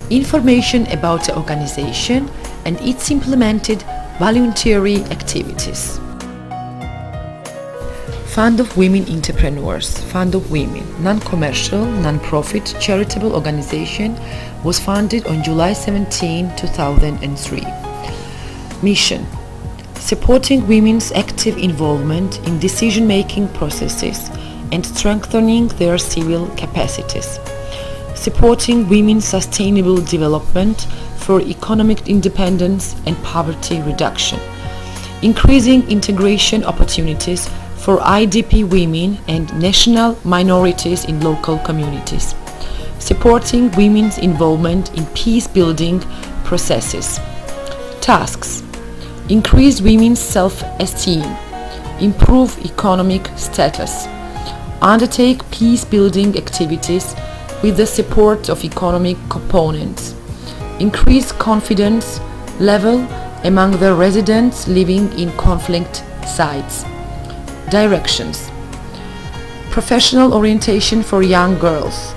information about the organization and its implemented voluntary activities. Fund of Women Entrepreneurs, Fund of Women, non-commercial, non-profit charitable organization, was founded on July 17, 2003. Mission: supporting women's active involvement in decision-making processes and strengthening their civil capacities. Supporting women's sustainable development for economic independence and poverty reduction. Increasing integration opportunities for IDP women and national minorities in local communities. Supporting women's involvement in peace-building processes. Tasks: increase women's self-esteem, improve economic status, undertake peace-building activities with the support of economic components, increase confidence level among the residents living in conflict sites. Directions: professional orientation for young girls,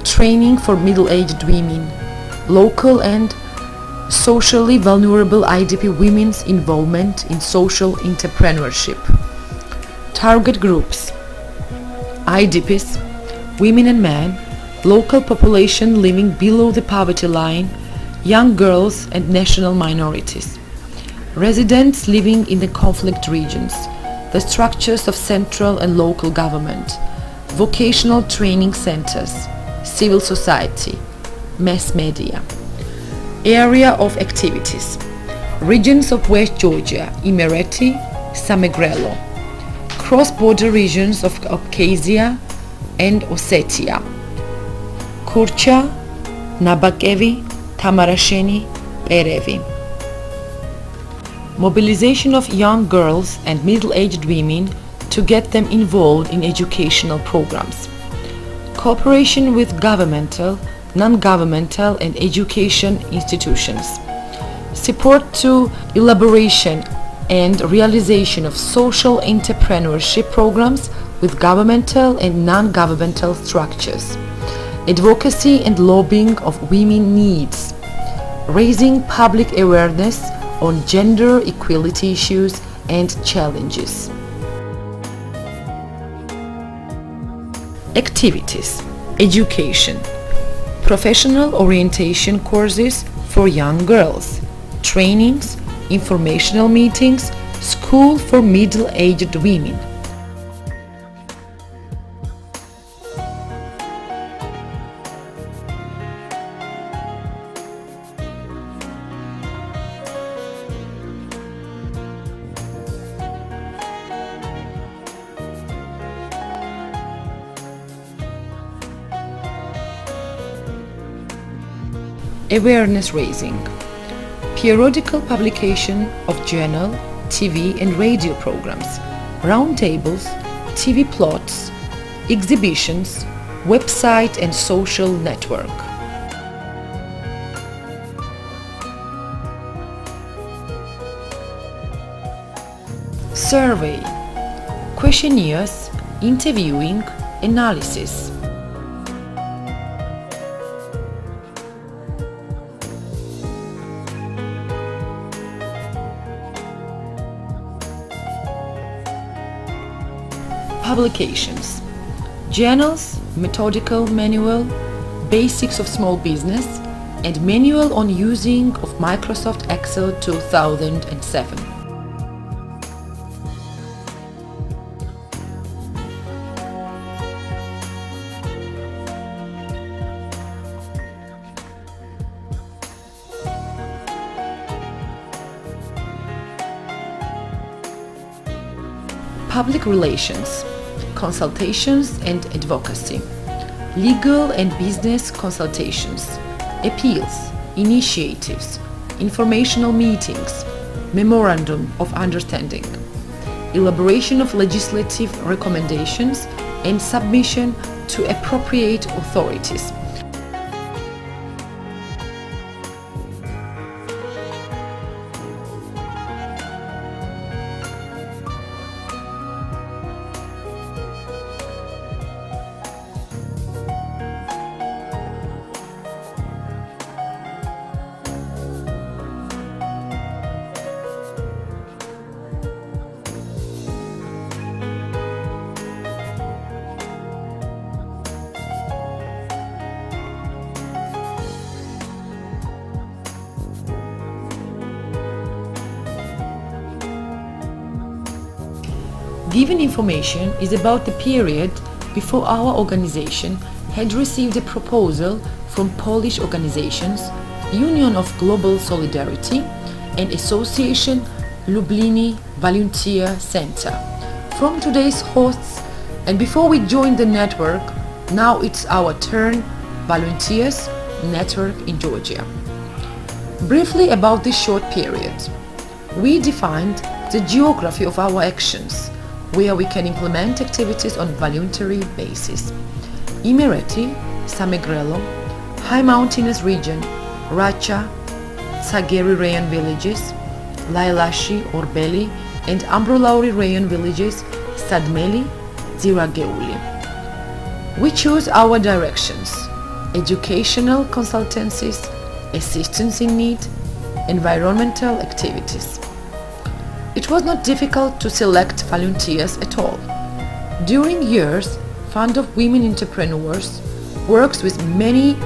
training for middle-aged women, local and socially vulnerable IDP women's involvement in social entrepreneurship. Target groups: IDPs, women and men, local population living below the poverty line, young girls and national minorities. Residents living in the conflict regions, the structures of central and local government, vocational training centers, civil society, mass media. Area of activities: regions of West Georgia, Imereti, Samegrelo, cross-border regions of Abkhazia and Ossetia, Kurcha, Nabakevi, Tamarasheni, Perevi. Mobilization of young girls and middle-aged women to get them involved in educational programs. Cooperation with governmental, non-governmental and education institutions. Support to elaboration and realization of social entrepreneurship programs with governmental and non-governmental structures. Advocacy and lobbying of women needs. Raising public awareness on gender equality issues and challenges. Activities: education, professional orientation courses for young girls, trainings, informational meetings, school for middle-aged women. Awareness raising, periodical publication of journal, TV and radio programs, roundtables, TV plots, exhibitions, website and social network. Survey, questionnaires, interviewing, analysis. Publications: journals, methodical manual, basics of small business, and manual on using of Microsoft Excel 2007. Public relations, consultations and advocacy, legal and business consultations, appeals, initiatives, informational meetings, memorandum of understanding, elaboration of legislative recommendations and submission to appropriate authorities. Given information is about the period before our organization had received a proposal from Polish organizations, Union of Global Solidarity and Association Lublini Volunteer Center. From today's hosts, and before we joined the network, now it's our turn, Volunteers Network in Georgia. Briefly about this short period, we defined the geography of our actions, where we can implement activities on voluntary basis. Imereti, Samegrelo, High Mountainous Region, Racha, Tsageri Rayon villages, Lailashi, Orbeli, and Ambrolauri Rayon villages, Sadmeli, Zirageuli. We choose our directions: educational consultancies, assistance in need, environmental activities. It was not difficult to select volunteers at all. During years, Fund of Women Entrepreneurs works with many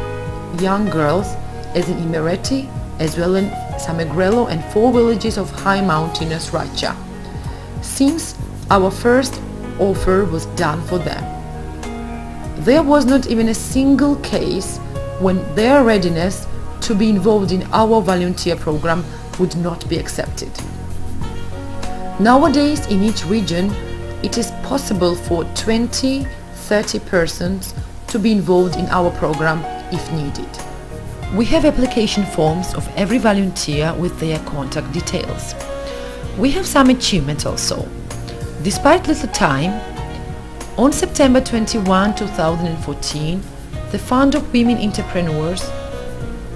young girls as in Imereti, as well in Samegrelo and 4 villages of High Mountainous Racha, since our first offer was done for them. There was not even a single case when their readiness to be involved in our volunteer program would not be accepted. Nowadays, in each region, it is possible for 20-30 persons to be involved in our program if needed. We have application forms of every volunteer with their contact details. We have some achievements also. Despite little time, on September 21, 2014, the Fund of Women Entrepreneurs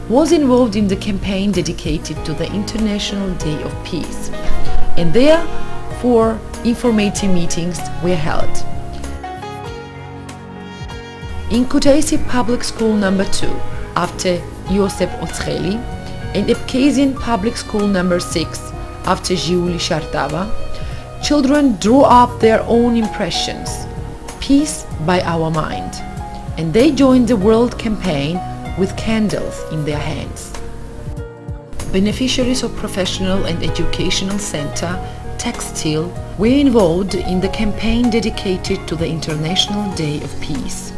was involved in the campaign dedicated to the International Day of Peace, and therefore informative meetings were held. In Kutaisi Public School number 2, after Josep Otzcheli, and Abkhazian Public School number 6, after Giuli Shartava, children drew up their own impressions, Peace by Our Mind, and they joined the world campaign with candles in their hands. Beneficiaries of Professional and Educational Center, Textile, were involved in the campaign dedicated to the International Day of Peace.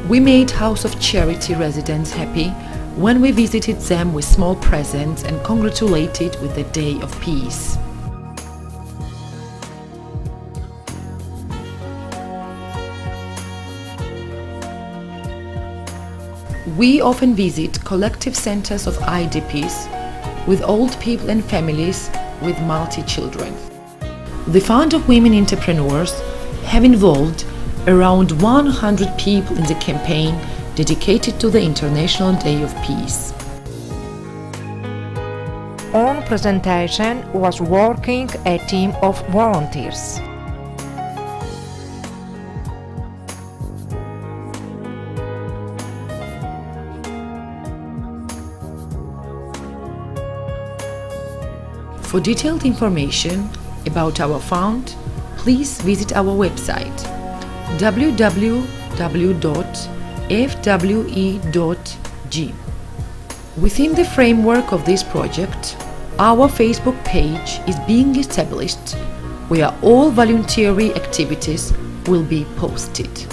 We made House of Charity residents happy when we visited them with small presents and congratulated with the Day of Peace. We often visit collective centers of IDPs with old people and families with multi-children. The Fund of Women Entrepreneurs have involved around 100 people in the campaign dedicated to the International Day of Peace. On presentation was working a team of volunteers. For detailed information about our fund, please visit our website www.fwe.g. Within the framework of this project, our Facebook page is being established where all voluntary activities will be posted.